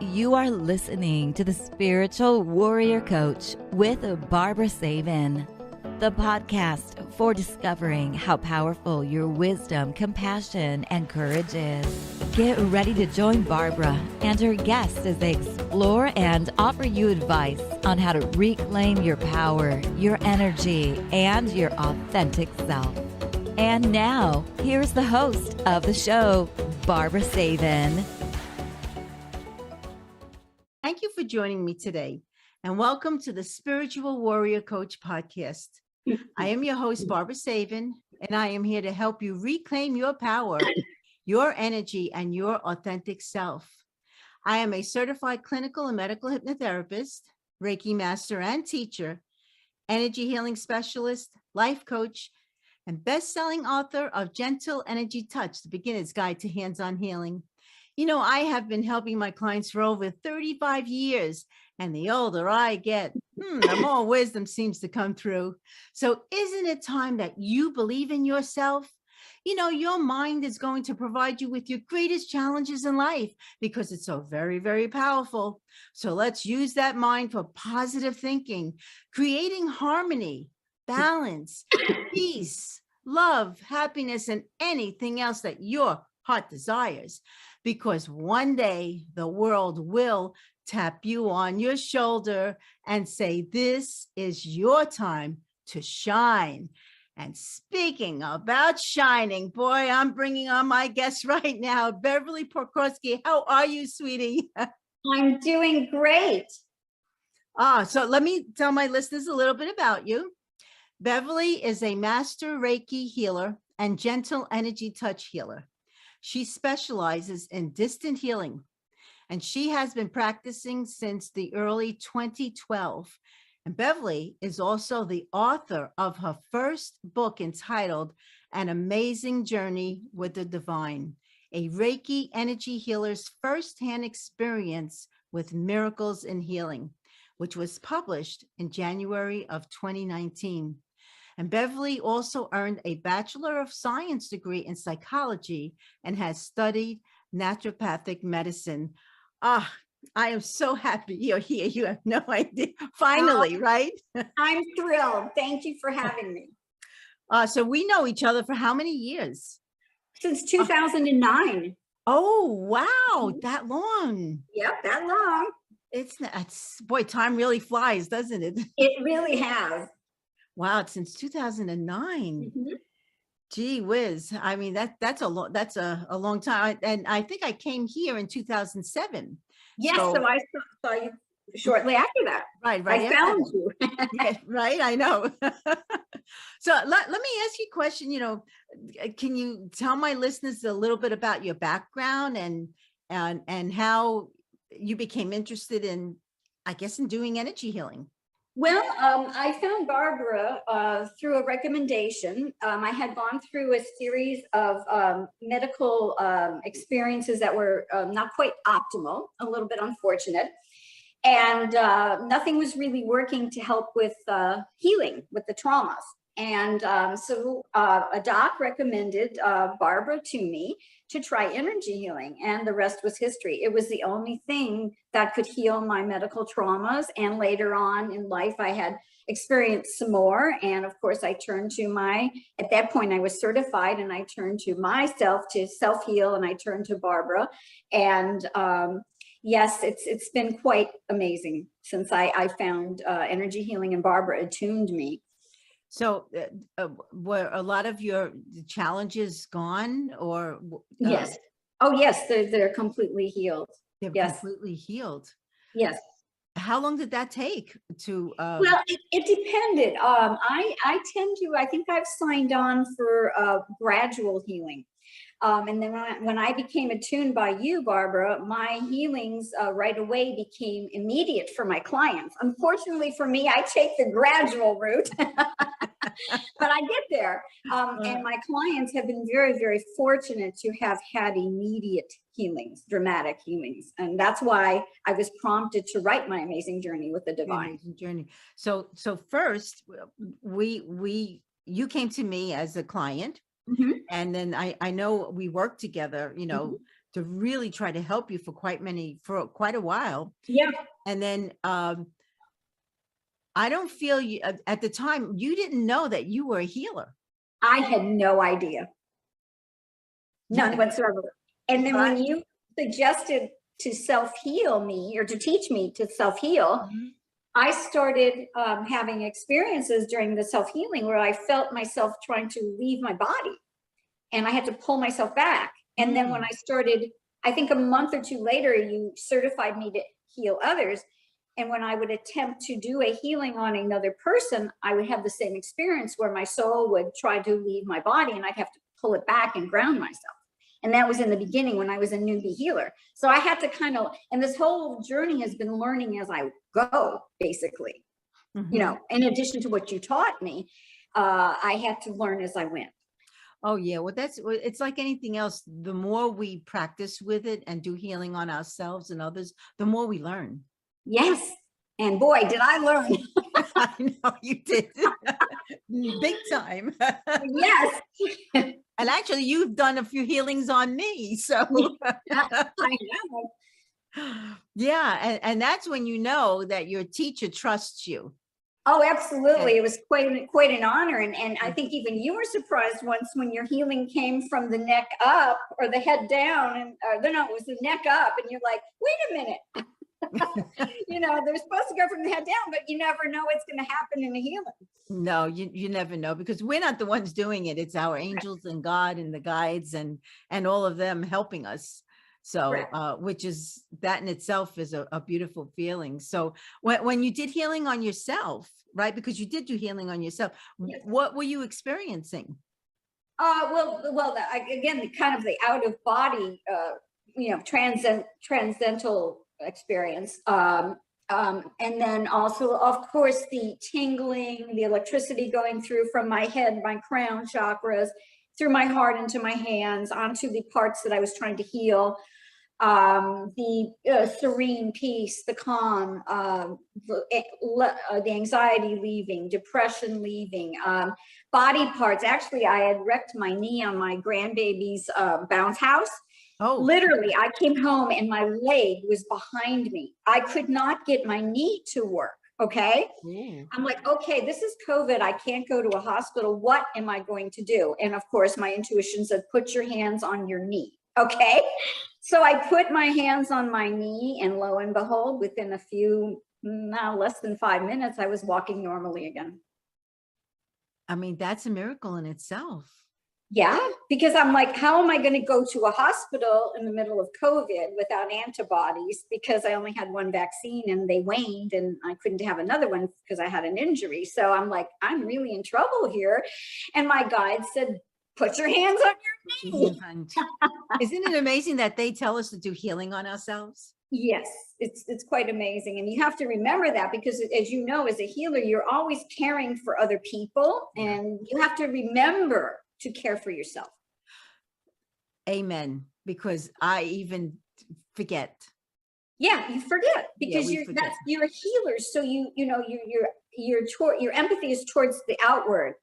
You are listening to the Spiritual Warrior Coach with Barbara Savin, the podcast for discovering how powerful your wisdom, compassion, and courage is. Get ready to join Barbara and her guests as they explore and offer you advice on how to reclaim your power, your energy, and your authentic self. And now, here's the host of the show, Barbara Savin. Thank you for joining me today, and welcome to the Spiritual Warrior Coach podcast. I am your host, Barbara Savin, and I am here to help you reclaim your power, your energy, and your authentic self. I am a certified clinical and medical hypnotherapist, Reiki master and teacher, energy healing specialist, life coach, and best-selling author of Gentle Energy Touch, the Beginner's Guide to Hands-On Healing. You know, I have been helping my clients for over 35 years, and the older I get, the more wisdom seems to come through. So isn't it time that you believe in yourself? You know, your mind is going to provide you with your greatest challenges in life because it's so very, very powerful. So let's use that mind for positive thinking, creating harmony, balance, peace, love, happiness, and anything else that your heart desires. Because one day the world will tap you on your shoulder and say, this is your time to shine. And speaking about shining, boy, I'm bringing on my guest right now, Beverly Pokorski. How are you, sweetie? I'm doing great. So let me tell my listeners a little bit about you. Beverly is a master Reiki healer and gentle energy touch healer. She specializes in distant healing, and she has been practicing since the early 2012. And Beverly is also the author of her first book entitled An Amazing Journey with the Divine, a Reiki energy healer's firsthand experience with miracles in healing, which was published in January of 2019. And Beverly also earned a Bachelor of Science degree in psychology and has studied naturopathic medicine. I am so happy you're here. You have no idea. Finally, right? I'm thrilled. Thank you for having me. So we know each other for how many years? Since 2009. Oh, wow. That long. Yep, that long. It's boy, time really flies, doesn't it? It really has. Wow, it's since 2009. Mm-hmm. Gee whiz. I mean, that's a long time. And I think I came here in 2007. Yes, so I saw you shortly after that. Right. I found you. Yeah, right, I know. So let me ask you a question. You know, can you tell my listeners a little bit about your background and how you became interested in, I guess, in doing energy healing? Well, I found Barbara through a recommendation. I had gone through a series of medical experiences that were not quite optimal, a little bit unfortunate. And nothing was really working to help with healing with the traumas. And so a doc recommended Barbara to me to try energy healing, and the rest was history. It was the only thing that could heal my medical traumas. And later on in life, I had experienced some more. And of course, I turned to at that point, I was certified, and I turned to myself to self-heal, and I turned to Barbara. And yes, it's been quite amazing since I found energy healing, and Barbara attuned me. So were a lot of your challenges gone, or? Yes. Oh, yes. They're completely healed. They're completely healed. Yes. How long did that take to? Well, it depended. I think I've signed on for gradual healing. And then when I became attuned by you, Barbara, my healings right away became immediate for my clients. Unfortunately for me, I take the gradual route, but I get there. And my clients have been very, very fortunate to have had immediate healings, dramatic healings. And that's why I was prompted to write My Amazing Journey with the Divine. Amazing Journey. So first, you came to me as a client. Mm-hmm. And then I know we worked together, you know, to really try to help you for quite a while. Yeah. And then I don't feel you at the time, you didn't know that you were a healer. I had no idea. None whatsoever. And then when you suggested to self-heal me, or to teach me to self-heal, I started having experiences during the self-healing where I felt myself trying to leave my body, and I had to pull myself back. And then when I started, I think a month or two later, you certified me to heal others. And when I would attempt to do a healing on another person, I would have the same experience where my soul would try to leave my body, and I'd have to pull it back and ground myself. And that was in the beginning when I was a newbie healer. So I had to kind of, and this whole journey has been learning as I go, basically. You know, in addition to what you taught me, I had to learn as I went. Oh yeah, well it's like anything else. The more we practice with it and do healing on ourselves and others, the more we learn. Yes. And boy, did I learn. I know you did. Big time. Yes. And actually you've done a few healings on me. So I know. Yeah, and that's when you know that your teacher trusts you. Oh, absolutely. It was quite an honor. And I think even you were surprised once when your healing came from the neck up or the head down. And no, it was the neck up. And you're like, wait a minute. You know, they're supposed to go from the head down, but you never know what's going to happen in a healing. No, you never know, because we're not the ones doing it. It's our angels and God and the guides and all of them helping us. So, which is, that in itself is a beautiful feeling. So when you did healing on yourself, right? Because you did do healing on yourself. Yes. What were you experiencing? Again, kind of the out of body, you know, transcendental experience. And then also, of course, the tingling, the electricity going through from my head, my crown chakras, through my heart into my hands, onto the parts that I was trying to heal. The serene peace, the calm, the anxiety leaving, depression leaving, body parts. Actually, I had wrecked my knee on my grandbaby's bounce house. Oh. Literally, I came home and my leg was behind me. I could not get my knee to work. Okay. I'm like, okay, this is COVID. I can't go to a hospital. What am I going to do? And of course, my intuition said, put your hands on your knee. Okay. So I put my hands on my knee, and lo and behold, within a few, less than 5 minutes, I was walking normally again. I mean, that's a miracle in itself. Yeah, because I'm like, how am I going to go to a hospital in the middle of COVID without antibodies? Because I only had one vaccine and they waned, and I couldn't have another one because I had an injury. So I'm like, I'm really in trouble here. And my guide said, put your hands on your knee. Isn't it amazing that they tell us to do healing on ourselves? Yes, it's quite amazing. And you have to remember that, because as you know, as a healer, you're always caring for other people, and you have to remember to care for yourself. Amen. Because I even forget. Yeah, you forget, because you're a healer. So your empathy is towards the outward,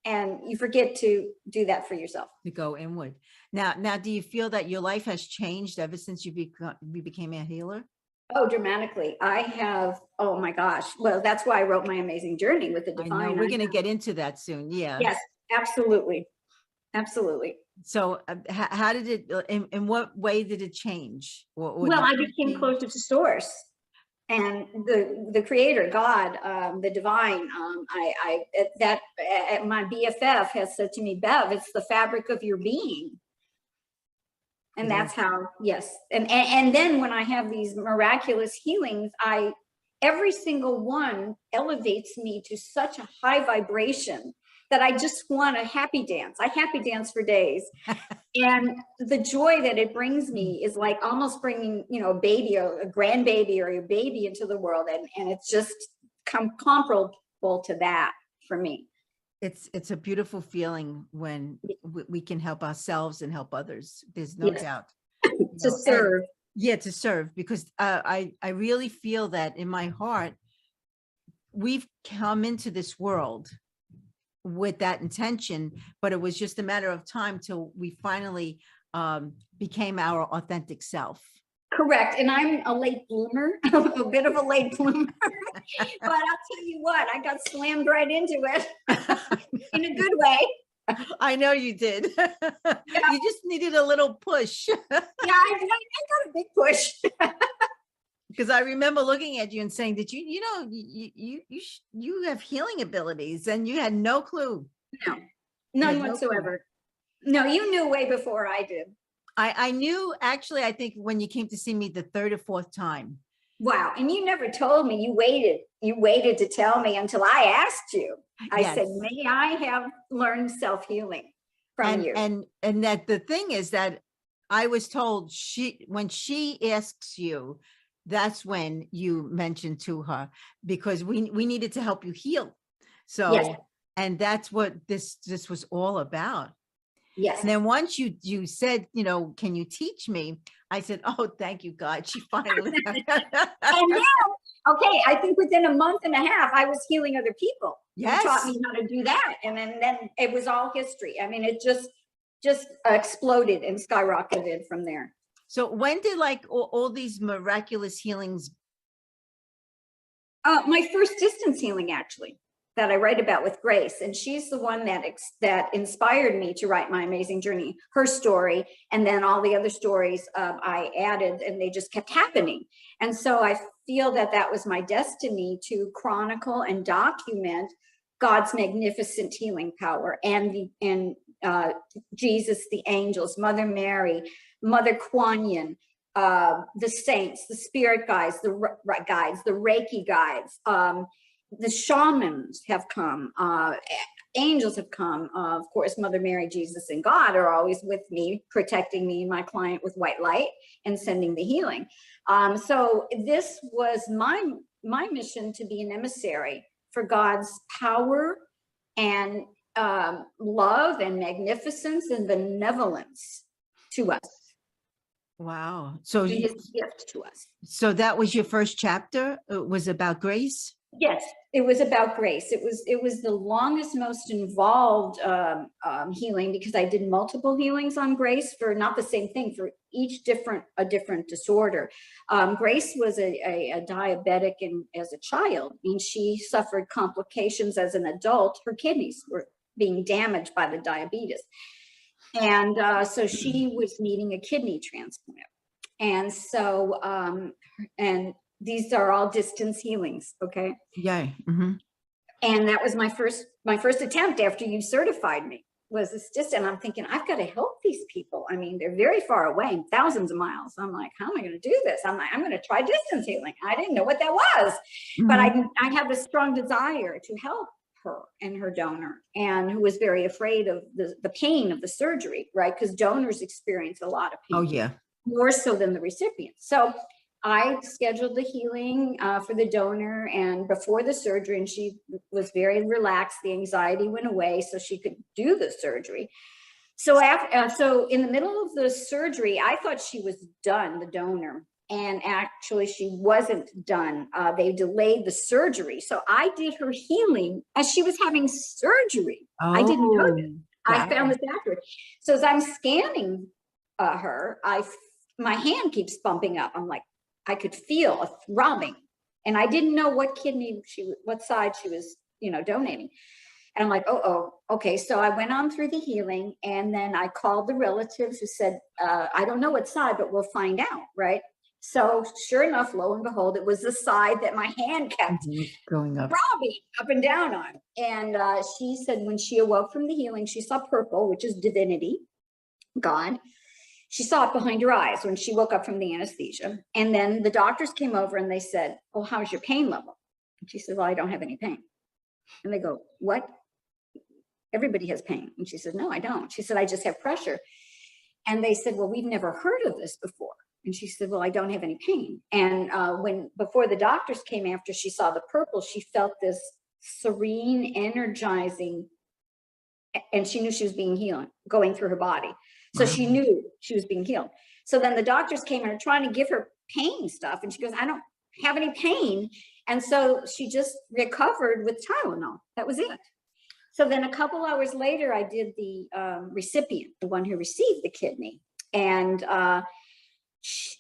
and you forget to do that for yourself. To go inward. Now, do you feel that your life has changed ever since you became a healer? Oh, dramatically. I have, oh my gosh. Well, that's why I wrote My Amazing Journey with the Divine. I know, we're going to get into that soon. Yeah. Yes, absolutely. Absolutely. So how did it, in what way did it change? Well, I became closer to source, and the creator, God, the divine. My BFF has said to me, Bev, it's the fabric of your being. And that's how, yes. And then when I have these miraculous healings, every single one elevates me to such a high vibration that I just want a happy dance. I happy dance for days. And the joy that it brings me is like almost bringing, a baby, a grandbaby or a baby into the world. And it's just comparable to that for me. It's a beautiful feeling when we can help ourselves and help others. There's no doubt. To serve. To serve, because I really feel that in my heart, we've come into this world with that intention, but it was just a matter of time till we finally became our authentic self. Correct. And I'm a late bloomer, a bit of a late bloomer. But I'll tell you what, I got slammed right into it in a good way. I know you did. You just needed a little push. Yeah, I got a big push. Because I remember looking at you and saying that you have healing abilities, and you had no clue. No, none no whatsoever. No, you knew way before I did. I knew, actually, I think when you came to see me the third or fourth time. Wow. And you never told me. You waited to tell me until I asked you. I said, may I have learned self-healing from you? And that the thing is that I was told when she asks you, that's when you mentioned to her, because we needed to help you heal. So, yes. And that's what this was all about. Yes. And then once you said, can you teach me? I said, oh, thank you, God. She finally. And now, okay, I think within a month and a half, I was healing other people. Yes. You taught me how to do that. And then it was all history. I mean, it just exploded and skyrocketed from there. So when did all these miraculous healings? My first distance healing, actually, that I write about with Grace. And she's the one that inspired me to write my amazing journey, her story. And then all the other stories I added, and they just kept happening. And so I feel that was my destiny, to chronicle and document God's magnificent healing power, and Jesus, the angels, Mother Mary, Mother Kuan Yin, the saints, the spirit guides, the Reiki guides, the shamans have come, angels have come. Of course, Mother Mary, Jesus, and God are always with me, protecting me and my client with white light and sending the healing. So this was my mission, to be an emissary for God's power and love and magnificence and benevolence to us. Wow. So his gift to us. So that was your first chapter? It was about Grace? Yes, it was about Grace. It was the longest, most involved healing, because I did multiple healings on Grace for not the same thing, for each a different disorder. Grace was a diabetic as a child, and she suffered complications as an adult. Her kidneys were being damaged by the diabetes. And so she was needing a kidney transplant. And so, and these are all distance healings. Okay. Yeah. Mm-hmm. And that was my first attempt after you certified me, was this distance. And I'm thinking, I've got to help these people. I mean, they're very far away, thousands of miles. I'm like, how am I going to do this? I'm like, I'm going to try distance healing. I didn't know what that was, mm-hmm. but I have a strong desire to help her and her donor, and who was very afraid of the pain of the surgery, right? Because donors experience a lot of pain. Oh, yeah. More so than the recipient. So I scheduled the healing for the donor, and before the surgery, and she was very relaxed. The anxiety went away so she could do the surgery. So so in the middle of the surgery, I thought she was done, the donor, and actually she wasn't done. They delayed the surgery. So I did her healing as she was having surgery. Oh, I didn't know this. Wow. I found this afterwards. So as I'm scanning her, my hand keeps bumping up. I'm like, I could feel a throbbing, and I didn't know what kidney what side she was, donating. And I'm like, oh, okay. So I went on through the healing, and then I called the relatives, who said, I don't know what side, but we'll find out, right? So sure enough, lo and behold, it was the side that my hand kept going up, throbbing up and down on. And she said when she awoke from the healing, she saw purple, which is divinity, God. She saw it behind her eyes when she woke up from the anesthesia. And then the doctors came over and they said, oh, how's your pain level? And she said, well, I don't have any pain. And they go, what? Everybody has pain. And she said, no, I don't. She said, I just have pressure. And they said, well, we've never heard of this before. And she said, well, I don't have any pain. And before the doctors came, after she saw the purple, she felt this serene, energizing, and she knew she was being healed, going through her body. So she knew she was being healed. So then the doctors came and are trying to give her pain stuff. And she goes, I don't have any pain. And so she just recovered with Tylenol. That was it. So then a couple hours later, I did the recipient, the one who received the kidney. And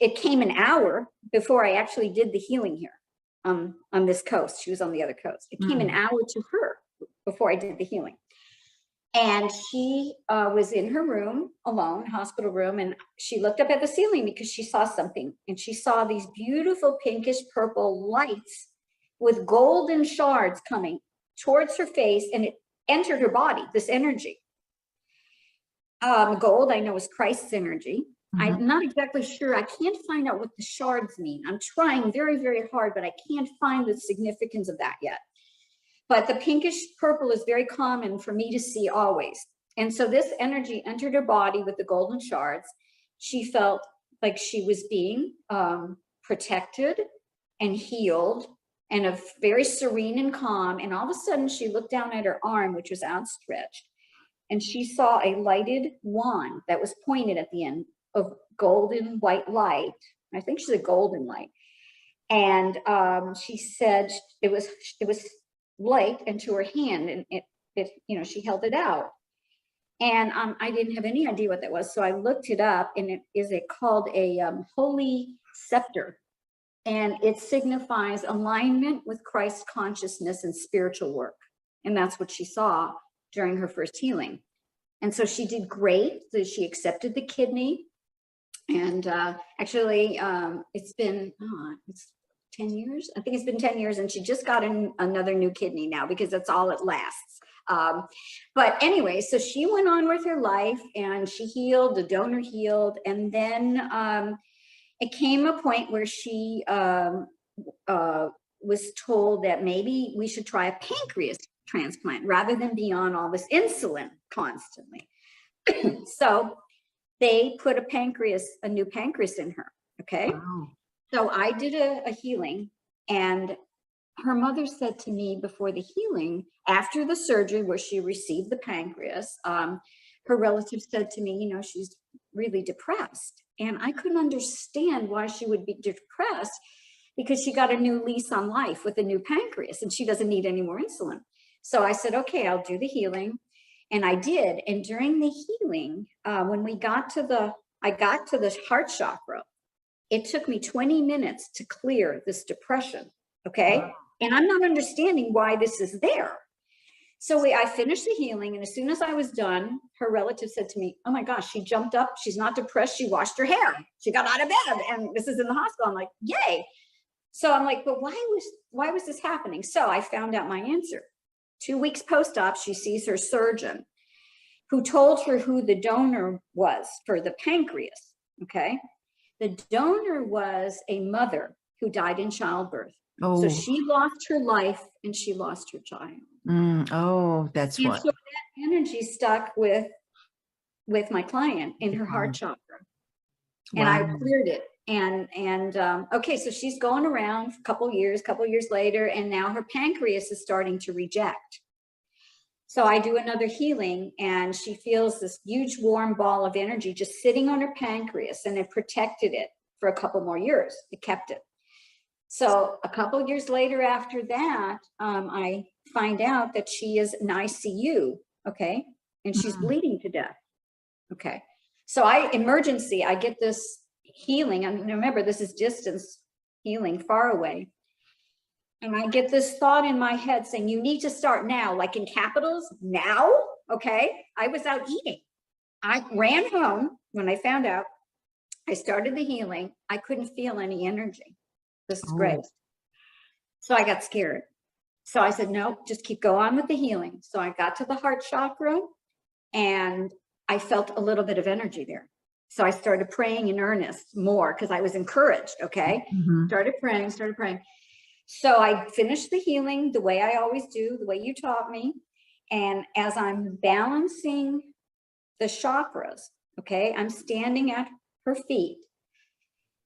it came an hour before I actually did the healing here on this coast. She was on the other coast. It came an hour to her before I did the healing. And she was in her room alone, hospital room, and she looked up at the ceiling because she saw something. And she saw these beautiful pinkish purple lights with golden shards coming towards her face, and it entered her body, this energy. Gold, I know, is Christ's energy. I'm not exactly sure. I can't find out what the shards mean. I'm trying very, very hard, but I can't find the significance of that yet. But the pinkish purple is very common for me to see always. And so this energy entered her body with the golden shards. She felt like she was being protected and healed and very serene and calm. And all of a sudden she looked down at her arm, which was outstretched, and she saw a lighted wand that was pointed at the end of golden white light. I think she said golden light. And she said it was light into her hand, and it she held it out. And I didn't have any idea what that was. So I looked it up, and it is called a holy scepter. And it signifies alignment with Christ consciousness and spiritual work. And that's what she saw during her first healing. And so she did great. So she accepted the kidney. And actually, it's been, it's 10 years. I think it's been 10 years. And she just got another new kidney now because that's all it lasts. But anyway, so she went on with her life and she healed, the donor healed. And then it came a point where she was told that maybe we should try a pancreas transplant rather than be on all this insulin constantly. So they put a new pancreas in her. Okay. Wow. So I did a healing, and her mother said to me before the healing, after the surgery where she received the pancreas, her relative said to me, she's really depressed. And I couldn't understand why she would be depressed, because she got a new lease on life with a new pancreas and she doesn't need any more insulin. So I said, okay, I'll do the healing. And I did. And during the healing, when I got to the heart chakra, it took me 20 minutes to clear this depression. Okay. Wow. And I'm not understanding why this is there. So I finished the healing. And as soon as I was done, her relative said to me, oh my gosh, she jumped up. She's not depressed. She washed her hair. She got out of bed, and this is in the hospital. I'm like, yay. So I'm like, but why was this happening? So I found out my answer. 2 weeks post-op, she sees her surgeon, who told her who the donor was for the pancreas. Okay. The donor was a mother who died in childbirth. Oh. So she lost her life and she lost her child. That's and what. So that energy stuck with my client in her heart chakra. And wow. I cleared it. And okay, so she's going around a couple years later, and now her pancreas is starting to reject. So I do another healing, and she feels this huge warm ball of energy just sitting on her pancreas, and it protected it for a couple more years. It kept it. So a couple years later after that, I find out that she is in ICU, okay? And she's bleeding to death, okay? So I get this healing. I mean, remember, this is distance healing, far away. And I get this thought in my head saying, you need to start now, like in capitals, now, okay? I was out eating. I ran home when I found out. I started the healing. I couldn't feel any energy. This is great. So I got scared. So I said, no, just keep going on with the healing. So I got to the heart chakra, and I felt a little bit of energy there. So I started praying in earnest more because I was encouraged, okay? Started praying. So I finished the healing the way I always do, the way you taught me. And as I'm balancing the chakras, okay, I'm standing at her feet,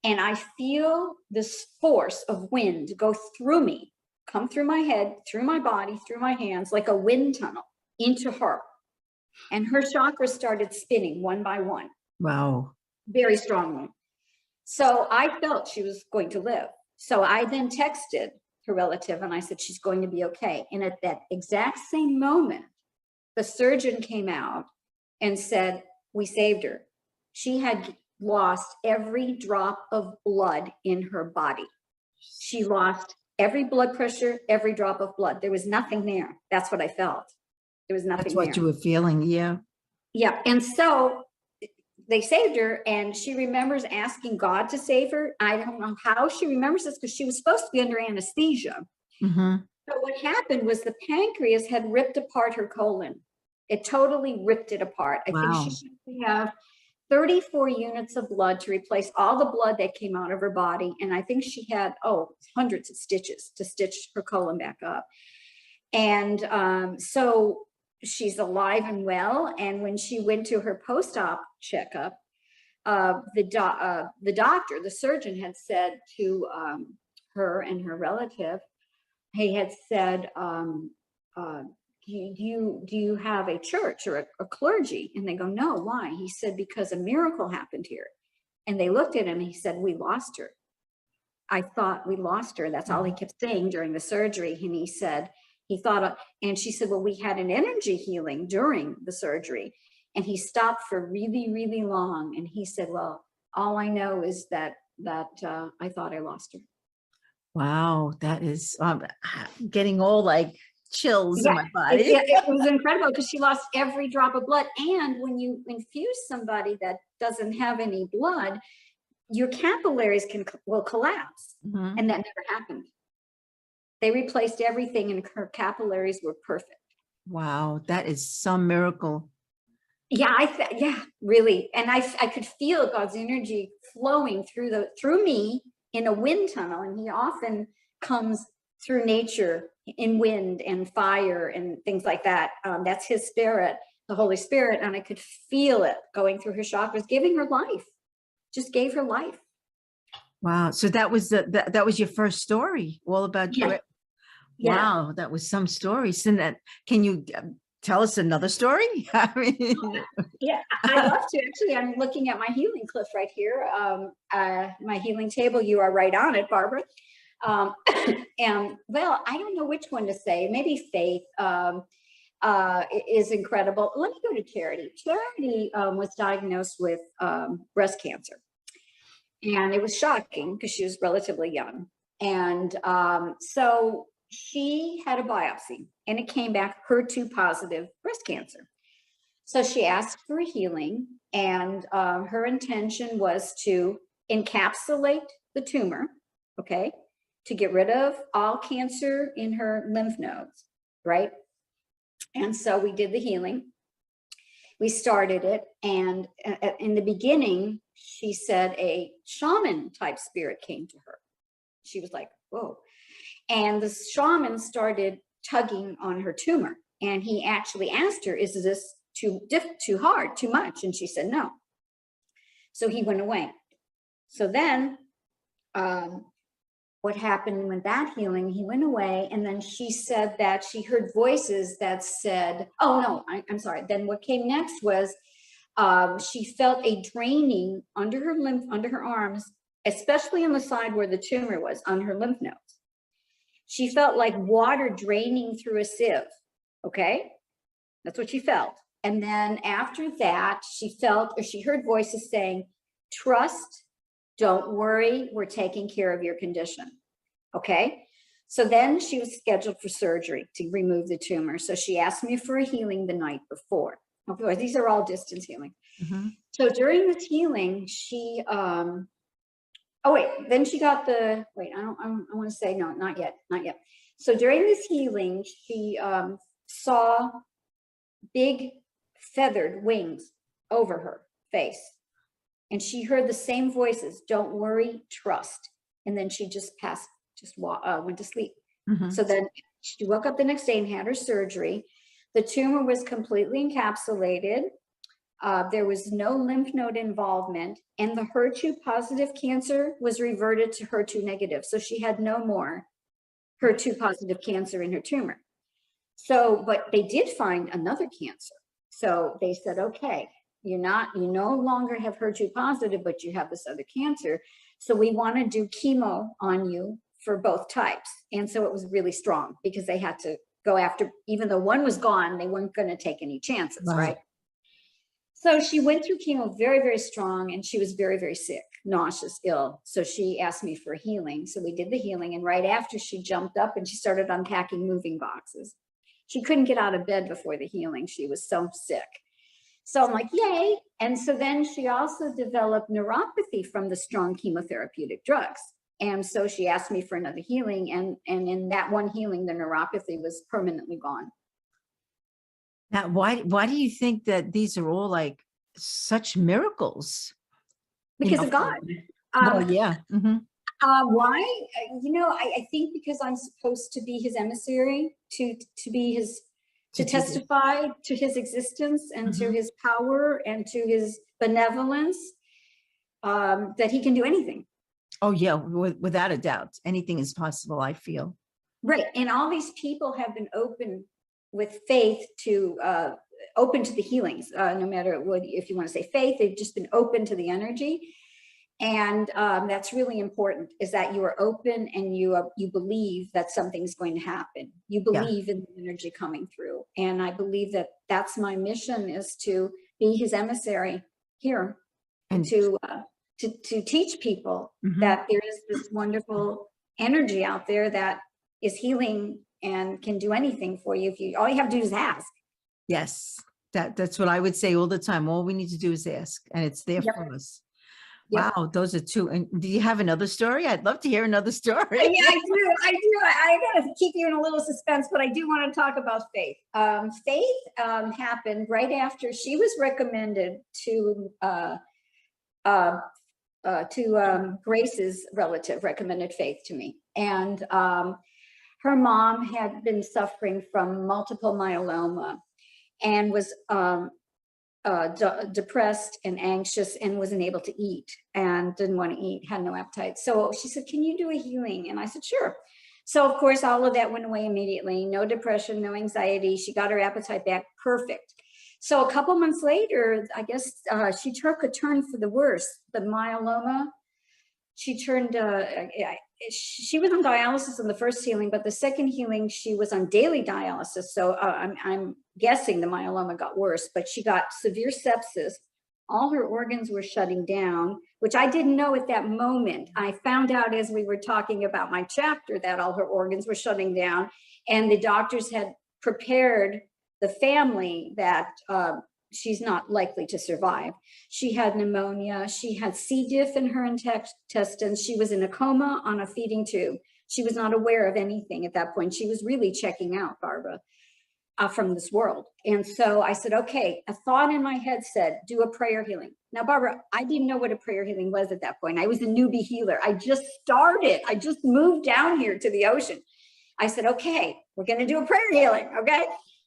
and I feel this force of wind go through me, come through my head, through my body, through my hands, like a wind tunnel into her. And her chakras started spinning one by one. Wow. Very strongly. So I felt she was going to live. So I then texted her relative, and I said, she's going to be okay. And at that exact same moment, the surgeon came out and said, we saved her. She had lost every drop of blood in her body. She lost every blood pressure, every drop of blood. There was nothing there. That's what I felt. There was nothing That's what there. you were feeling. Yeah. Yeah. And so they saved her, and she remembers asking God to save her. I don't know how she remembers this, because she was supposed to be under anesthesia. Mm-hmm. So what happened was the pancreas had ripped apart her colon. It totally ripped it apart. I think she should have 34 units of blood to replace all the blood that came out of her body. And I think she had, hundreds of stitches to stitch her colon back up. And so she's alive and well. And when she went to her post-op checkup, the doctor, the surgeon, had said to her and her relative, he had said, do you have a church or a clergy? And they go, no, why? He said, because a miracle happened here. And they looked at him and he said, we lost her. I thought we lost her. That's all he kept saying during the surgery. And he said, and she said, well, we had an energy healing during the surgery. And he stopped for really, really long. And he said, well, all I know is that I thought I lost her. Wow. That is getting all like chills in my body. It was incredible, because she lost every drop of blood. And when you infuse somebody that doesn't have any blood, your capillaries will collapse. Mm-hmm. And that never happened. They replaced everything, and her capillaries were perfect. Wow, that is some miracle. Yeah, really. And I could feel God's energy flowing through me in a wind tunnel. And he often comes through nature in wind and fire and things like that. That's his spirit, the Holy Spirit. And I could feel it going through her chakras, giving her life, just gave her life. Wow. So that was that was your first story, all about you. Yeah. Wow, that was some story. So can you tell us another story? I mean, yeah, I'd love to. Actually, I'm looking at my healing cliff right here. My healing table. You are right on it, Barbara. And well, I don't know which one to say. Maybe faith is incredible. Let me go to Charity. Charity was diagnosed with breast cancer. And it was shocking because she was relatively young. And so she had a biopsy, and it came back HER2 positive breast cancer. So she asked for a healing, and her intention was to encapsulate the tumor, okay, to get rid of all cancer in her lymph nodes, right? And so we did the healing. We started it, and in the beginning, she said a shaman type spirit came to her. She was like, whoa. And the shaman started tugging on her tumor. And he actually asked her, is this too hard, too much? And she said, no. So he went away. So then what happened with that healing, he went away. And then she said that she heard voices that said, oh, no, I'm sorry. Then what came next was she felt a draining under her lymph, under her arms, especially on the side where the tumor was, on her lymph nodes. She felt like water draining through a sieve. Okay, that's what she felt. And then after that, she heard voices saying, trust, don't worry, we're taking care of your condition. Okay, so then she was scheduled for surgery to remove the tumor. So she asked me for a healing the night before. Of course, these are all distance healing. Mm-hmm. So during this healing, she, then she got I want to say, no, not yet. So during this healing, she saw big feathered wings over her face. And she heard the same voices, don't worry, trust. And then she just went to sleep. Mm-hmm. So then she woke up the next day and had her surgery. The tumor was completely encapsulated. There was no lymph node involvement, and the HER2 positive cancer was reverted to HER2 negative. So she had no more HER2 positive cancer in her tumor. So, but they did find another cancer. So they said, okay, you no longer have HER2 positive, but you have this other cancer. So we want to do chemo on you for both types. And so it was really strong because they had to go after, even though one was gone, they weren't going to take any chances, right? So she went through chemo very, very strong, and she was very, very sick, nauseous, ill. So she asked me for healing. So we did the healing. And right after, she jumped up and she started unpacking moving boxes. She couldn't get out of bed before the healing. She was so sick. So I'm like, yay. And so then she also developed neuropathy from the strong chemotherapeutic drugs. And so she asked me for another healing. And in that one healing, the neuropathy was permanently gone. Now, why do you think that these are all like such miracles? Because of God. Well, yeah. Mm-hmm. Why? I think because I'm supposed to be his emissary, to be his, to testify to his existence and to his power and to his benevolence, that he can do anything. Oh, yeah, without a doubt. Anything is possible, I feel. Right. And all these people have been open with faith to, open to the healings, no matter what, if you want to say faith, they've just been open to the energy. And that's really important, is that you are open and you believe that something's going to happen. You believe in the energy coming through. And I believe that that's my mission, is to be his emissary here, and to teach people that there is this wonderful energy out there that is healing and can do anything for you. All you have to do is ask. Yes, that's what I would say all the time. All we need to do is ask, and it's there for us. Yep. Wow, those are two. And do you have another story? I'd love to hear another story. Yeah, I do. I gotta keep you in a little suspense, but I do want to talk about Faith. Faith happened right after she was recommended to Grace's relative recommended Faith to me. And her mom had been suffering from multiple myeloma and was depressed and anxious and wasn't able to eat and didn't want to eat, had no appetite. So she said, can you do a healing? And I said, sure. So of course, all of that went away immediately. No depression, no anxiety. She got her appetite back. Perfect. So a couple months later, I guess she took a turn for the worse. The myeloma, she turned, she was on dialysis in the first healing, but the second healing, she was on daily dialysis. So I'm guessing the myeloma got worse, but she got severe sepsis. All her organs were shutting down, which I didn't know at that moment. I found out as we were talking about my chapter that all her organs were shutting down, and the doctors had prepared the family that she's not likely to survive. She had pneumonia. She had C. diff in her intestines. She was in a coma on a feeding tube. She was not aware of anything at that point. She was really checking out, Barbara, from this world. And so I said, okay, a thought in my head said, do a prayer healing. Now, Barbara, I didn't know what a prayer healing was at that point. I was a newbie healer. I just started. I just moved down here to the ocean. I said, okay, we're going to do a prayer healing. Okay.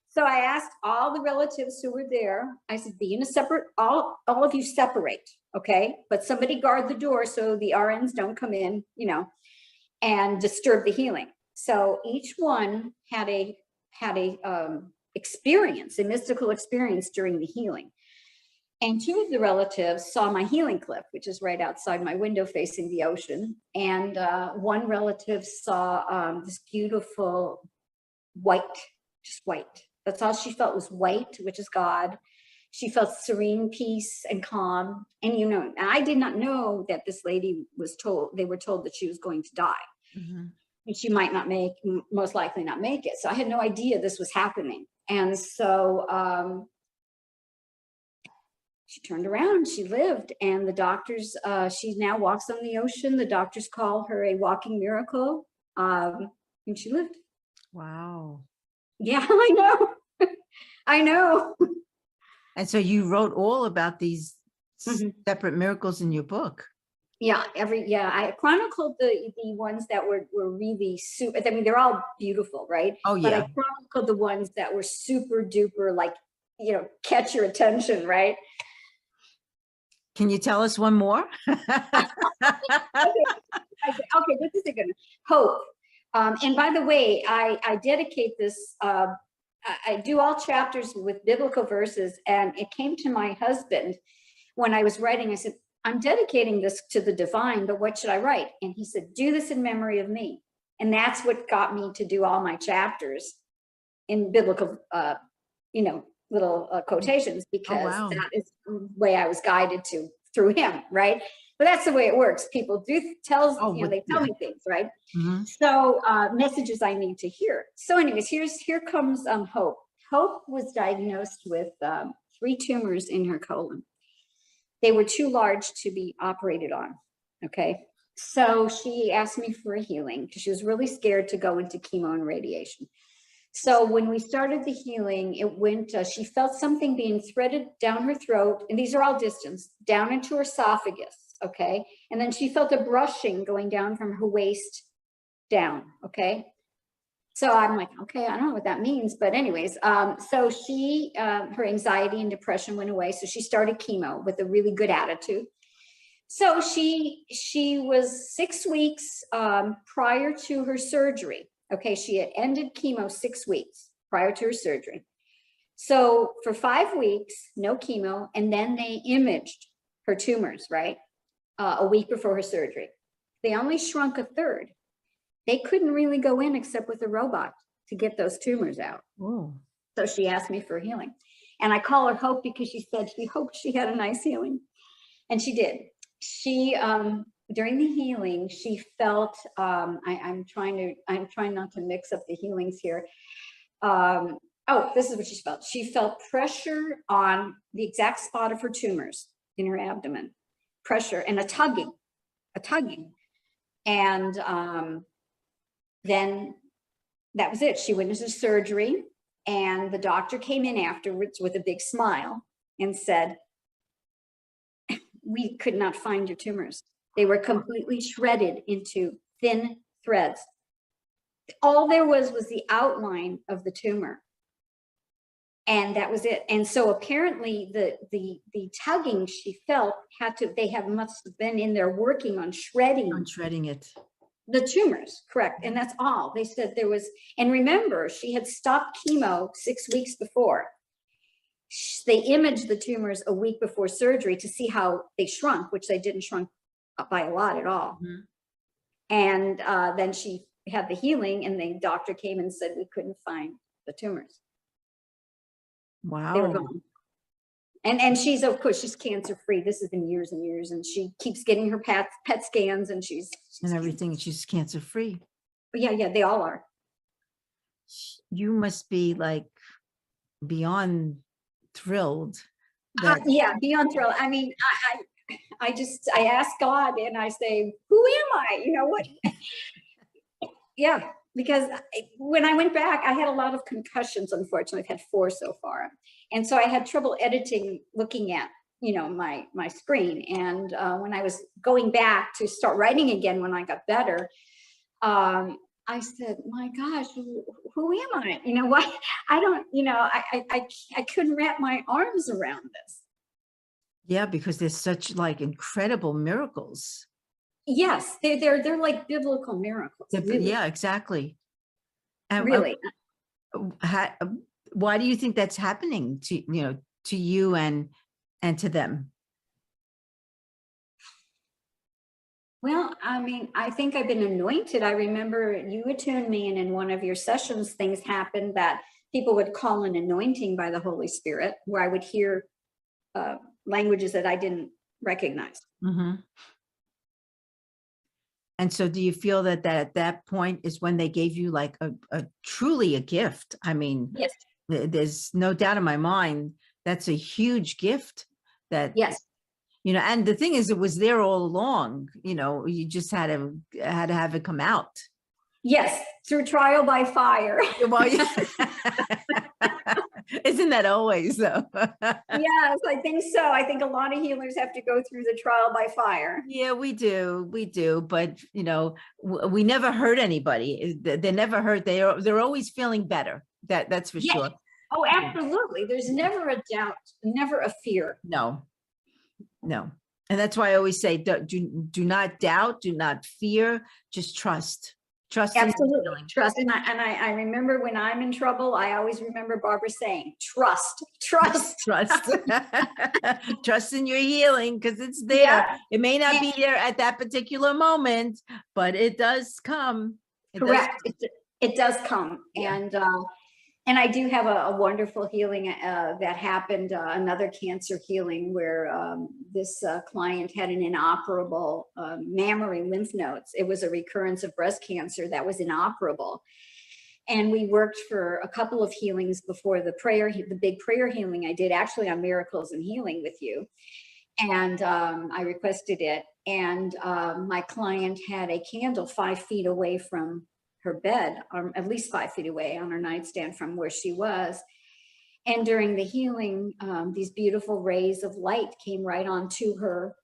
So I asked all the relatives who were there, I said, be in a separate, all of you separate, okay? But somebody guard the door so the RNs don't come in, and disturb the healing. So each one had a experience, a mystical experience during the healing. And two of the relatives saw my healing cliff, which is right outside my window facing the ocean. And one relative saw this beautiful white, just white. That's all she felt, was white, which is God. She felt serene peace and calm. And I did not know that this lady they were told that she was going to die. And she might not most likely not make it. So I had no idea this was happening. And so she turned around, she lived, and the doctors, she now walks on the ocean. The doctors call her a walking miracle. And she lived. Wow. Yeah, I know. I know. And so you wrote all about these separate miracles in your book. Yeah, I chronicled the ones that were really super. I mean, they're all beautiful, right? Oh, yeah. But I chronicled the ones that were super duper, like, catch your attention, right? Can you tell us one more? Okay, this is a good one. Hope. And by the way, I dedicate this, I do all chapters with biblical verses, and it came to my husband when I was writing. I said, I'm dedicating this to the divine, but what should I write? And he said, do this in memory of me. And that's what got me to do all my chapters in biblical, little quotations, because wow. that is the way I was guided to through him, right? But that's the way it works. People do they tell me things, right? Mhm. So messages I need to hear. So anyways, here comes Hope. Hope was diagnosed with 3 tumors in her colon. They were too large to be operated on. Okay. So she asked me for a healing because she was really scared to go into chemo and radiation. So when we started the healing, it went, she felt something being threaded down her throat, and these are all distance, down into her esophagus, okay? And then she felt a brushing going down from her waist down, okay? So I'm like, okay, I don't know what that means, but anyways, so she, her anxiety and depression went away, so she started chemo with a really good attitude. So she was 6 weeks prior to her surgery. Okay, she had ended chemo 6 weeks prior to her surgery. So for 5 weeks, no chemo, and then they imaged her tumors, right? A week before her surgery. They only shrunk a third. They couldn't really go in except with a robot to get those tumors out. Oh. So she asked me for healing. And I call her Hope because she said she hoped she had a nice healing. And she did. She, during the healing, she felt, I'm trying not to mix up the healings here. This is what she felt. She felt pressure on the exact spot of her tumors in her abdomen, pressure and a tugging. And then that was it. She went into surgery, and the doctor came in afterwards with a big smile and said, we could not find your tumors. They were completely shredded into thin threads. All there was the outline of the tumor. And that was it. And so apparently the tugging she felt must have been in there working on shredding it. the tumors, correct. And that's all. They said there was, and remember, she had stopped chemo 6 weeks before. They imaged the tumors a week before surgery to see how they shrunk, which they didn't shrunk by a lot at all. Mhm. And then she had the healing, and the doctor came and said we couldn't find the tumors. Wow. They were gone. And she's, of course, she's cancer free. This has been years and years, and she keeps getting her PET scans, and she's everything. She's cancer free. Yeah, they all are. You must be like beyond thrilled. Beyond thrilled. I mean, I ask God, and I say, who am I? You know what? Yeah, because when I went back, I had a lot of concussions. Unfortunately, I've had 4 so far. And so I had trouble editing, looking at, my screen. And when I was going back to start writing again, when I got better, I said, my gosh, who am I? Why? I don't, I couldn't wrap my arms around this. Yeah, because there's such like incredible miracles. Yes, they're like biblical miracles. Really. Yeah, exactly. And really. Why do you think that's happening to you and to them? Well, I mean, I think I've been anointed. I remember you attuned me, and in one of your sessions, things happened that people would call an anointing by the Holy Spirit, where I would hear languages that I didn't recognize. Mm-hmm. And so do you feel that at that point is when they gave you like a truly a gift? I mean, yes, there's no doubt in my mind, that's a huge gift that, yes. And the thing is, it was there all along, you just had to have it come out. Yes, through trial by fire. Well, isn't that always though? Yes, I think so. I think a lot of healers have to go through the trial by fire. Yeah, we do. But, we never hurt anybody. They're never hurt. They're always feeling better. That's for sure. Oh, absolutely. There's never a doubt, never a fear. No. And that's why I always say, do not doubt, do not fear, just trust. Trust. Absolutely. Trust. And I remember when I'm in trouble, I always remember Barbara saying, trust. Trust in your healing, because it's there. Yeah. It may not be there at that particular moment, but it does come. Correct. It does come. Yeah. And I do have a wonderful healing that happened, another cancer healing where this client had an inoperable mammary lymph nodes. It was a recurrence of breast cancer that was inoperable. And we worked for a couple of healings before the big prayer healing I did actually on miracles and healing with you. And I requested it. And my client had a candle 5 feet away from her bed, or at least 5 feet away on her nightstand from where she was. And during the healing, these beautiful rays of light came right onto her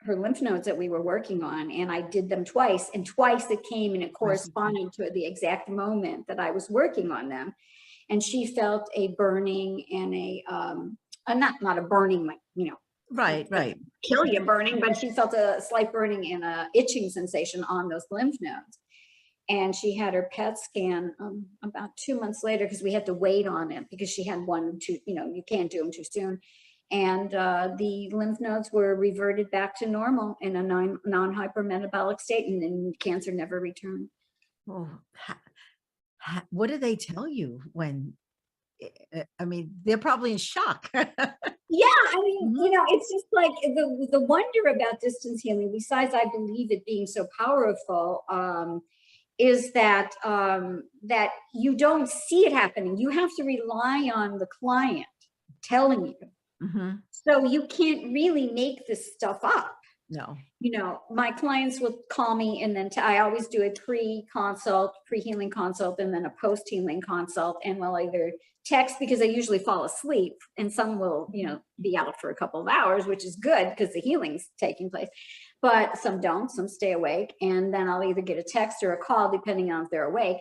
lymph nodes that we were working on. And I did them twice, and twice it came and it corresponded to the exact moment that I was working on them. And she felt a burning and not a burning, like, Right. kill you burning, but she felt a slight burning and a itching sensation on those lymph nodes. And she had her PET scan about 2 months later, because we had to wait on it because she had you can't do them too soon. And the lymph nodes were reverted back to normal in a non-hypermetabolic state, and then cancer never returned. Oh, what do they tell you when, I mean, they're probably in shock. Yeah, I mean, it's just like the wonder about distance healing, besides I believe it being so powerful, is that that you don't see it happening. You have to rely on the client telling you. Mm-hmm. So you can't really make this stuff up. No. My clients will call me, and then I always do a pre-healing consult, and then a post-healing consult. And we'll either text, because I usually fall asleep, and some will, be out for a couple of hours, which is good because the healing's taking place. But some don't, some stay awake. And then I'll either get a text or a call, depending on if they're awake.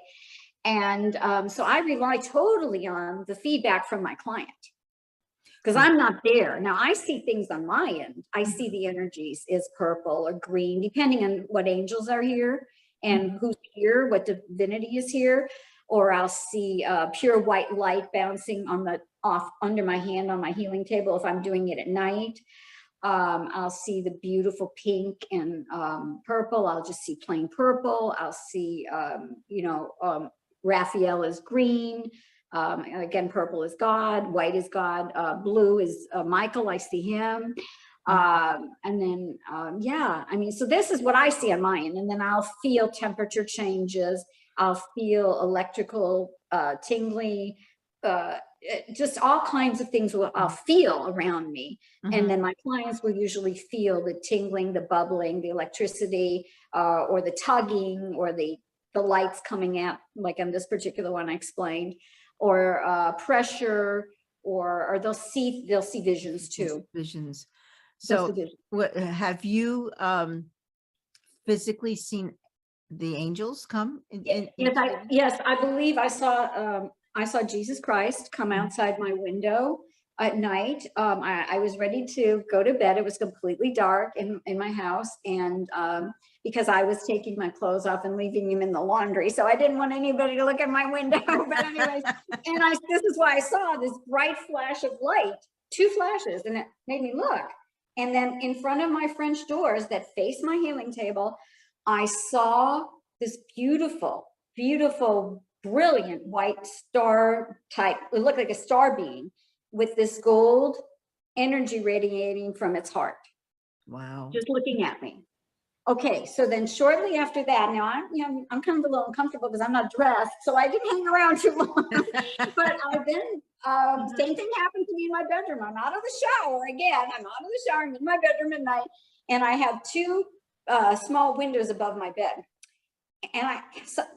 And so I rely totally on the feedback from my client, because I'm not there. Now I see things on my end. I see the energies is purple or green, depending on what angels are here and who's here, what divinity is here. Or I'll see pure white light bouncing off under my hand on my healing table if I'm doing it at night. I'll see the beautiful pink and purple. I'll just see plain purple. I'll see, Raphael is green. Again, purple is God, white is God, blue is Michael. I see him. And then, so this is what I see on my end. And then I'll feel temperature changes. I'll feel electrical, tingly, just all kinds of things I'll feel around me. Mm-hmm. And then my clients will usually feel the tingling, the bubbling, the electricity, or the tugging, or the lights coming out, like on this particular one I explained, or pressure, or they'll see visions too. Visions. So what, have you physically seen the angels come? Yes, I believe I saw Jesus Christ come outside my window at night. I was ready to go to bed. It was completely dark in my house, and because I was taking my clothes off and leaving them in the laundry, so I didn't want anybody to look at my window. But anyways, this is why I saw this bright flash of light, 2 flashes, and it made me look. And then in front of my French doors that face my healing table, I saw this beautiful, beautiful, brilliant white star type. It looked like a star being with this gold energy radiating from its heart. Wow. Just looking at me. Okay, so then shortly after that, now I'm kind of a little uncomfortable because I'm not dressed, so I didn't hang around too long. But then same thing happened to me in my bedroom. I'm out of the shower again. I'm out of the shower. I'm in my bedroom at night, and I have 2 small windows above my bed, and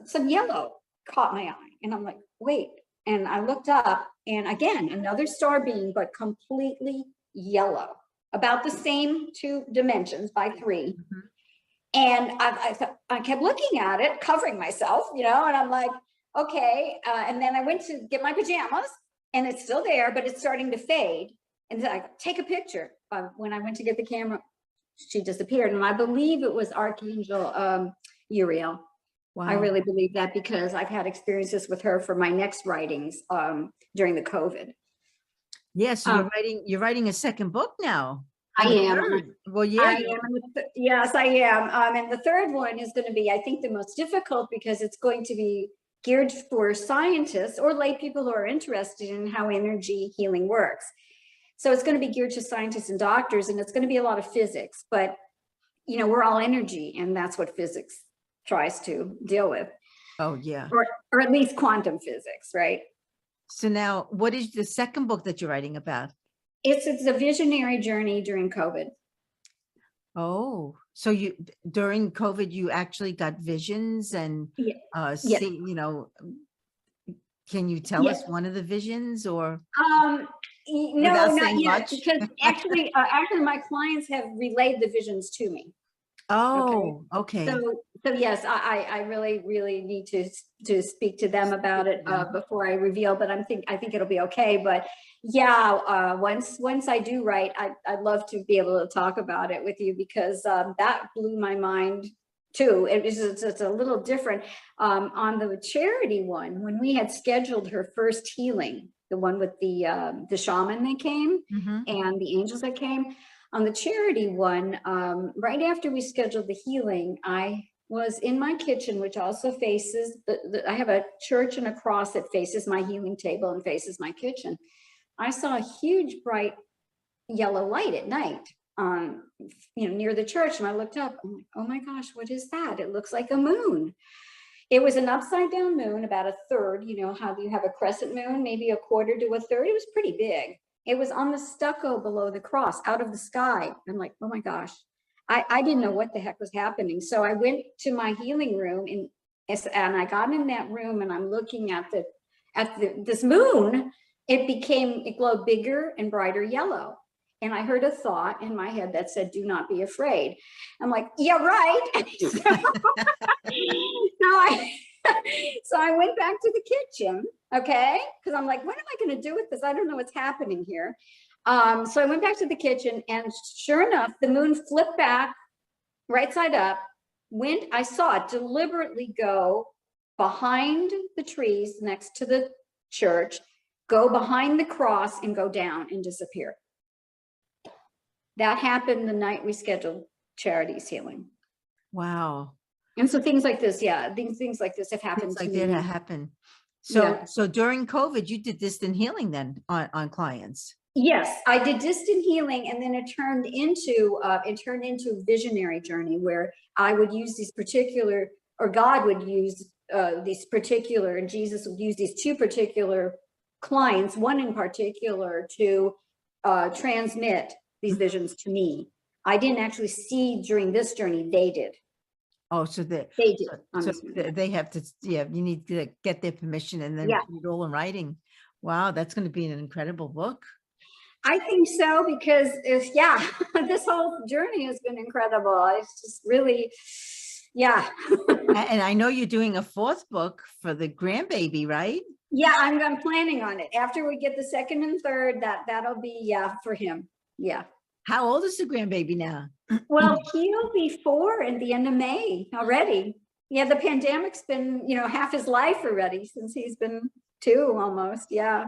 some yellow caught my eye, and I'm like, wait. And I looked up, and again, another star being, but completely yellow, about the same 2 dimensions by 3. Mm-hmm. And I kept looking at it, covering myself, and I'm like, okay. And then I went to get my pajamas, and it's still there, but it's starting to fade. And then I take a picture. When I went to get the camera, she disappeared. And I believe it was Archangel Uriel. Wow. I really believe that, because I've had experiences with her for my next writings during the COVID. Yes, you're writing a second book now. I am. Well, yeah. I am. Yes, I am. And the third one is going to be, I think, the most difficult, because it's going to be geared for scientists or lay people who are interested in how energy healing works. So it's going to be geared to scientists and doctors, and it's going to be a lot of physics, but we're all energy, and that's what physics tries to deal with. Oh, yeah. Or at least quantum physics, right? So now, what is the second book that you're writing about? It's a visionary journey during COVID. Oh, so during COVID, you actually got visions and Yes. see, can you tell us one of the visions or? No, Without not saying yet, much? because actually my clients have relayed the visions to me. Oh, okay. So yes, I really, really need to speak to them about it before I reveal, but I think it'll be okay. But yeah, once I do write, I'd love to be able to talk about it with you, because that blew my mind too. It's a little different. On the charity one, when we had scheduled her first healing, the one with the shaman that came and the angels that came, on the charity one, right after we scheduled the healing, I was in my kitchen, which also faces I have a church and a cross that faces my healing table and faces my kitchen. I saw a huge bright yellow light at night near the church, and I looked up. I'm like, oh my gosh, what is that? It looks like a moon. It was an upside down moon, about a third. How you have a crescent moon, maybe a quarter to a third. It was pretty big. It was on the stucco below the cross, out of the sky. I'm like, oh my gosh. I didn't know what the heck was happening. So I went to my healing room and I got in that room, and I'm looking at this moon. It glowed bigger and brighter yellow. And I heard a thought in my head that said, do not be afraid. I'm like, yeah, right. So I went back to the kitchen, okay? Because I'm like, what am I going to do with this? I don't know what's happening here. So I went back to the kitchen, and sure enough, the moon flipped back, right side up. I saw it deliberately go behind the trees next to the church, go behind the cross, and go down and disappear. That happened the night we scheduled Charity's healing. Wow. And so things like this, things like this have happened to me. That happen. So during COVID, you did distant healing then on clients. Yes, I did distant healing, and then it turned into visionary journey, where I would use these particular, or God would use these particular, and Jesus would use these two particular clients, one in particular, to transmit these visions to me. I didn't actually see during this journey, they did. Oh, so they did. So they have to, you need to get their permission and then put it all in writing. Wow, that's going to be an incredible book. I think so, because this whole journey has been incredible. It's just really, And I know you're doing a fourth book for the grandbaby, right? Yeah, I'm planning on it. After we get the second and third, that'll be for him. Yeah. How old is the grandbaby now? Well, he'll be 4 at the end of May already. Yeah, the pandemic's been, half his life already, since he's been 2 almost. Yeah.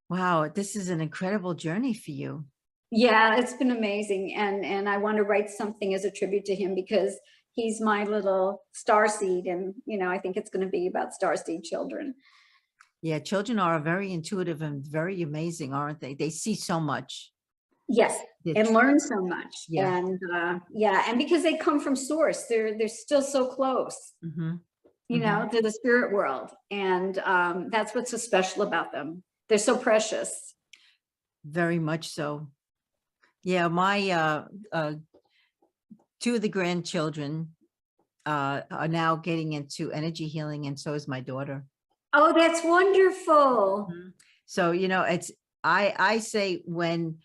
Wow, this is an incredible journey for you. Yeah, it's been amazing. And I want to write something as a tribute to him, because he's my little starseed. And, I think it's going to be about starseed children. Yeah, children are very intuitive and very amazing, aren't they? They see so much. Yes, and learn so much. Yeah. And and because they come from source, they're still so close, to the spirit world. And that's what's so special about them. They're so precious. Very much so. Yeah, my 2 of the grandchildren are now getting into energy healing, and so is my daughter. Oh, that's wonderful. So, it's I say when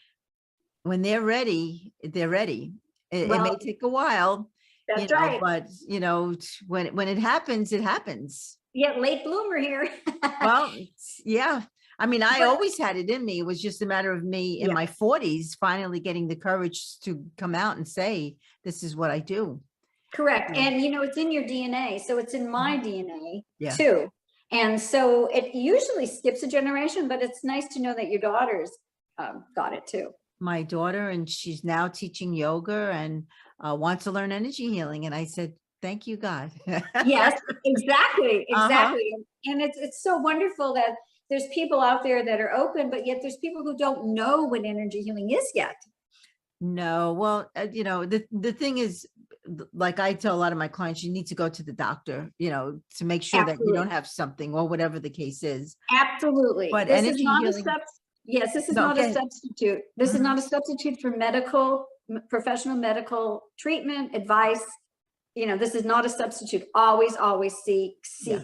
they're ready, they're ready. It may take a while. That's right. But when it happens, it happens. Yeah, late bloomer here. Well, yeah. I mean, I always had it in me. It was just a matter of me in my 40s finally getting the courage to come out and say, this is what I do. Correct. And it's in your DNA. So it's in my DNA too. And so it usually skips a generation, but it's nice to know that your daughter's got it too. My daughter, and she's now teaching yoga and wants to learn energy healing. And I said, Thank you, God. Yes, exactly. And it's so wonderful that there's people out there that are open, but yet there's people who don't know what energy healing is yet. No, well, the thing is, like I tell a lot of my clients, you need to go to the doctor, to make sure that you don't have something or whatever the case is. Absolutely. But This is energy not healing, yes, this is no, not a substitute. This is not a substitute for professional medical treatment, advice. This is not a substitute. Always, always seek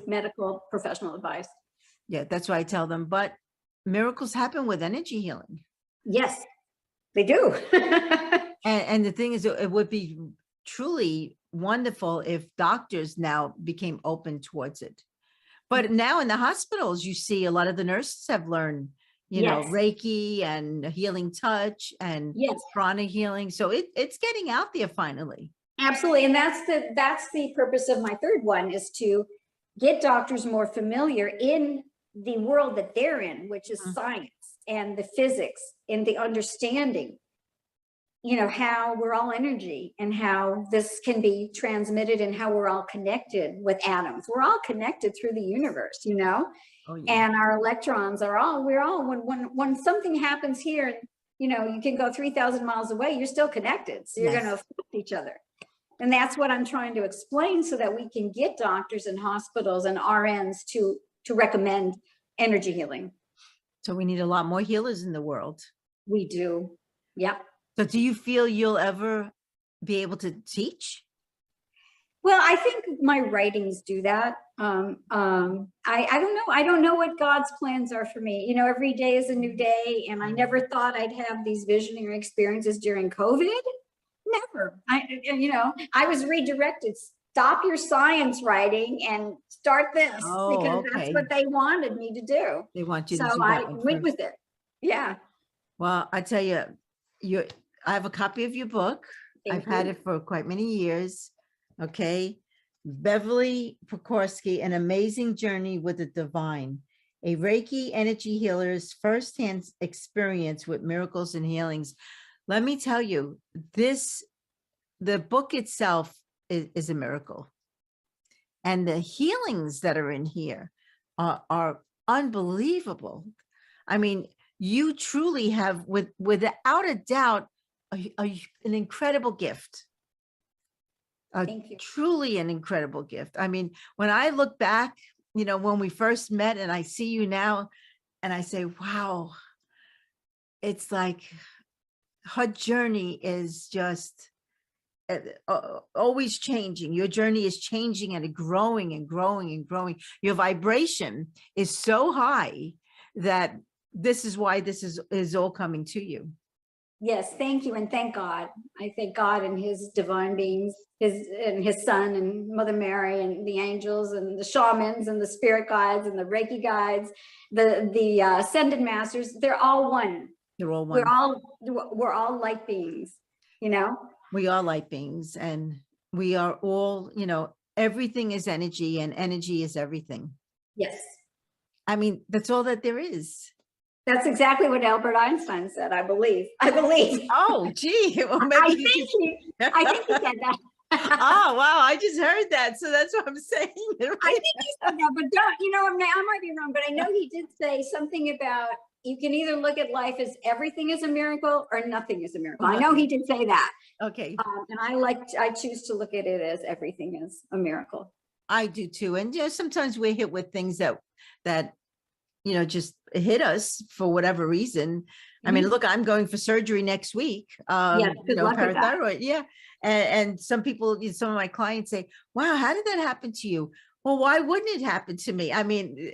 medical professional advice. Yeah, that's why I tell them. But miracles happen with energy healing. Yes, they do. And the thing is, it would be truly wonderful if doctors now became open towards it. But now in the hospitals, you see a lot of the nurses have learned, Reiki and healing touch and prana healing. So it's getting out there finally. Absolutely. And that's the purpose of my third one, is to get doctors more familiar in the world that they're in, which is science and the physics and the understanding, how we're all energy and how this can be transmitted and how we're all connected with atoms. We're all connected through the universe, Oh, yeah. And our electrons we're all, when something happens here, you can go 3,000 miles away, you're still connected. So you're going to affect each other. And that's what I'm trying to explain, so that we can get doctors and hospitals and RNs to recommend energy healing. So we need a lot more healers in the world. We do. Yep. So do you feel you'll ever be able to teach? Well, I think my writings do that. I don't know. I don't know what God's plans are for me. Every day is a new day. And I never thought I'd have these visionary experiences during COVID. Never. I was redirected. Stop your science writing and start this, because that's what they wanted me to do. They want you to do that. So I went with it. Yeah. Well, I tell you, I have a copy of your book. I've had it for quite many years. Okay. Beverly Pokorski, An Amazing Journey with the Divine, a Reiki energy healer's firsthand experience with miracles and healings. Let me tell you, the book itself is a miracle. And the healings that are in here are unbelievable. I mean, you truly have, without a doubt, an incredible gift. Thank you. Truly an incredible gift. I mean, when I look back, when we first met and I see you now and I say, wow, it's like her journey is just always changing. Your journey is changing and growing and growing and growing. Your vibration is so high that this is why this is all coming to you. Yes, thank you, and thank God. I thank God and his divine beings, his son and Mother Mary and the angels and the shamans and the spirit guides and the Reiki guides, the ascended masters. They're all one. They're all one. We're all light beings, We are light beings, and we are all, everything is energy, and energy is everything. Yes. I mean, that's all that there is. That's exactly what Albert Einstein said, I believe. Oh, gee. Well, maybe I think he said that. Oh, wow. I just heard that. So that's what I'm saying. I think he said that, but I might be wrong, but I know he did say something about, you can either look at life as everything is a miracle or nothing is a miracle. I know he did say that. Okay. And I choose to look at it as everything is a miracle. I do too. And sometimes we're hit with things that just hit us for whatever reason. I mean, look, I'm going for surgery next week. Parathyroid. Yeah. And some people, some of my clients say, wow, how did that happen to you? Well, why wouldn't it happen to me? I mean,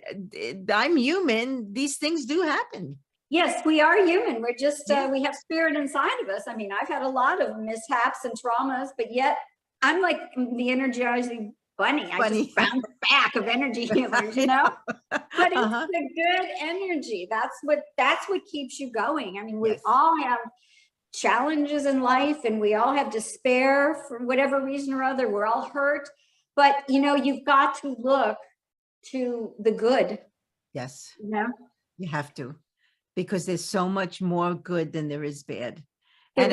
I'm human. These things do happen. Yes, we are human. We're just, we have spirit inside of us. I mean, I've had a lot of mishaps and traumas, but yet I'm like the energizing bunny. I just found the back of energy healers, But it's the good energy. That's what keeps you going. I mean, we all have challenges in life, and we all have despair for whatever reason or other. We're all hurt, but you've got to look to the good. Yes. You have to, because there's so much more good than there is bad. And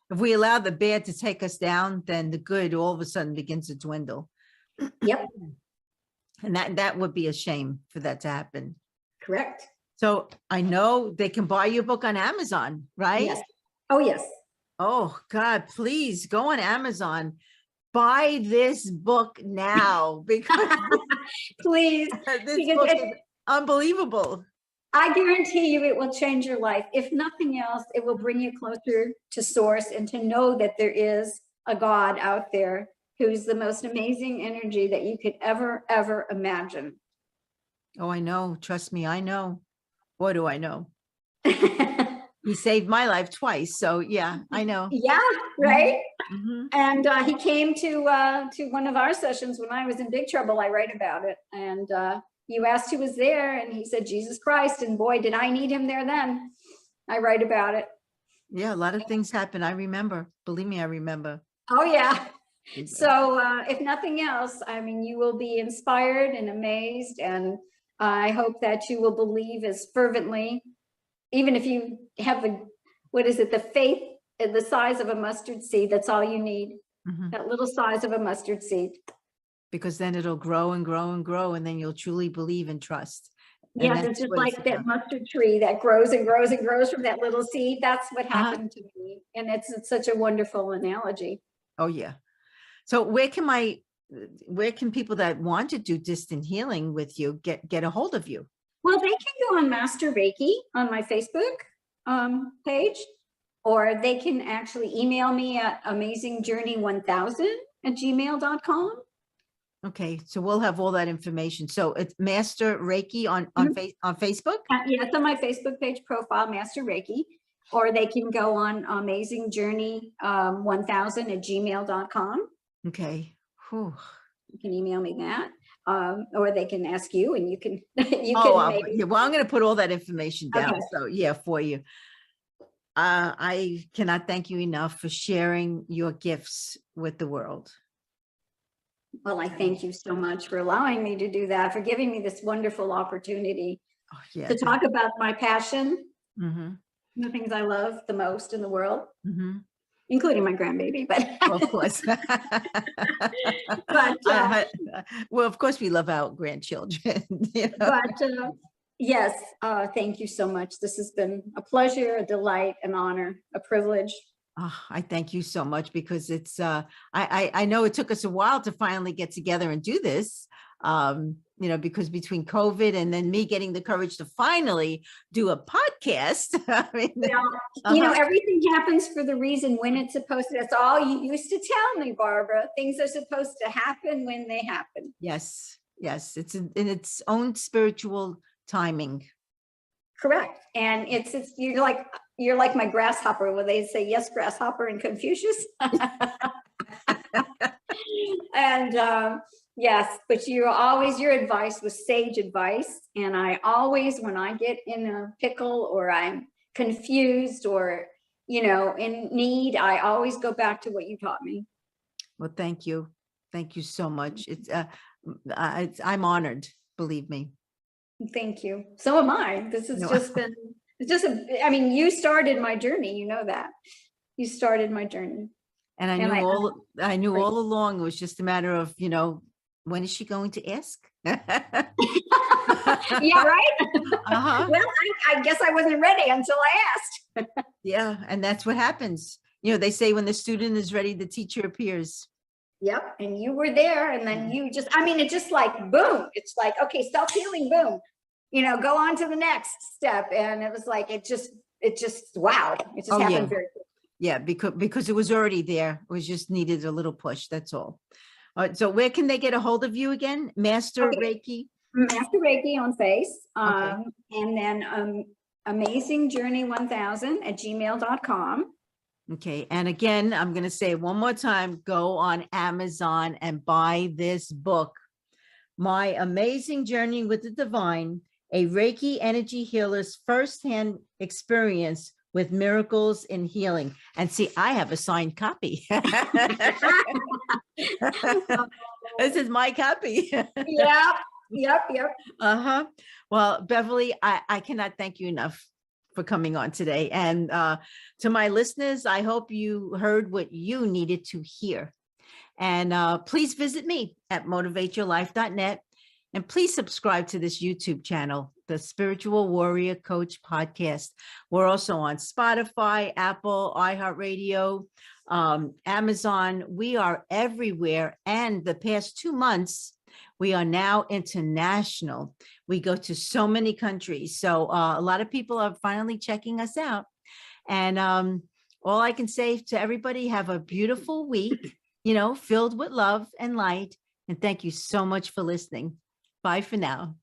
If we allow the bad to take us down, then the good all of a sudden begins to dwindle. Yep, And that would be a shame for that to happen. correct. So I know they can buy your book on Amazon, right? Yes. Oh, yes. Oh God, please go on Amazon. Buy this book now because Please, this because book is unbelievable. I guarantee you it will change your life. If nothing else, it will bring you closer to source and to know that there is a God out there who's the most amazing energy that you could ever imagine. Oh, I know. Trust me, I know. Boy, do I know. He saved my life twice. So yeah, I know. Yeah, right. Mhm. And he came to one of our sessions when I was in big trouble. I write about it, and you asked who was there, and he said Jesus Christ. And boy, did I need him there then. I write about it. Yeah, a lot of things happen. I remember. Believe me, I remember. Oh yeah. So if nothing else, I mean, you will be inspired and amazed, and I hope that you will believe as fervently, even if you have the faith the size of a mustard seed. That's all you need. Mhm. That little size of a mustard seed. Because then it'll grow and grow and grow, and then you'll truly believe and trust. And Yes, that's it's just what it's like that about. mustard tree that grows and grows and grows from that little seed. That's what happened to me. And it's such a wonderful analogy. Oh yeah. So where can people that want to do distant healing with you get a hold of you? Well, they can go on Master Reiki on my Facebook page, or they can actually email me at amazingjourney1000@gmail.com. Okay, so we'll have all that information. So it's Master Reiki on Facebook. Yeah, it's on my Facebook page profile, Master Reiki, or they can go on amazingjourney1000@gmail.com. Okay. Whew. You can email me that, or they can ask you, and you can Yeah, well, I'm going to put all that information down. Okay. So yeah, for you. I cannot thank you enough for sharing your gifts with the world. Well, I thank you so much for allowing me to do that, for giving me this wonderful opportunity Oh, yeah. to talk about my passion, Mm-hmm. the things I love the most in the world, Mm-hmm. including my grandbaby. But Well, of course. But, well, of course, we love our grandchildren. You know? but yes, thank you so much. This has been a pleasure, a delight, an honor, a privilege. Oh, I thank you so much because it's I know it took us a while to finally get together and do this. Because between COVID and then me getting the courage to finally do a podcast. I mean, Everything happens for the reason when it's supposed to. That's all you used to tell me, Barbara. Things are supposed to happen when they happen. Yes, it's in its own spiritual timing. Correct. And it's you're like my grasshopper, where they say yes, grasshopper in Confucius. And yes, but your advice was sage advice. And I always, when I get in a pickle or I'm confused or, in need, I always go back to what you taught me. Well, thank you. Thank you so much. I'm honored, believe me. Thank you. So am I. This has you started my journey. You know that. You started my journey. And I knew all along it was just a matter of, when is she going to ask? Yeah, right. Uh-huh. Well, I guess I wasn't ready until I asked. Yeah, and that's what happens. They say when the student is ready, the teacher appears. Yep, and you were there, and then you just, it's just like, boom. It's like, okay, self-healing, boom. Go on to the next step. And it was like, it just, wow. It just happened very quickly. Yeah, because it was already there. It was just needed a little push. That's all. All right, so where can they get a hold of you again? Master Reiki? Master Reiki on Face. Okay. And then amazingjourney1000@gmail.com. Okay. And again, I'm going to say it one more time, go on Amazon and buy this book, My Amazing Journey with the Divine, a Reiki energy healer's firsthand experience with miracles in healing. And see, I have a signed copy. This is my copy. Yep. Uh-huh. Well, Beverly, I cannot thank you enough for coming on today. And to my listeners, I hope you heard what you needed to hear. And please visit me at motivateyourlife.net. And please subscribe to this YouTube channel, the Spiritual Warrior Coach Podcast. We're also on Spotify, Apple, iHeartRadio, Amazon. We are everywhere. And the past 2 months, we are now international. We go to so many countries. So a lot of people are finally checking us out. And all I can say to everybody, have a beautiful week, filled with love and light. And thank you so much for listening. Bye for now.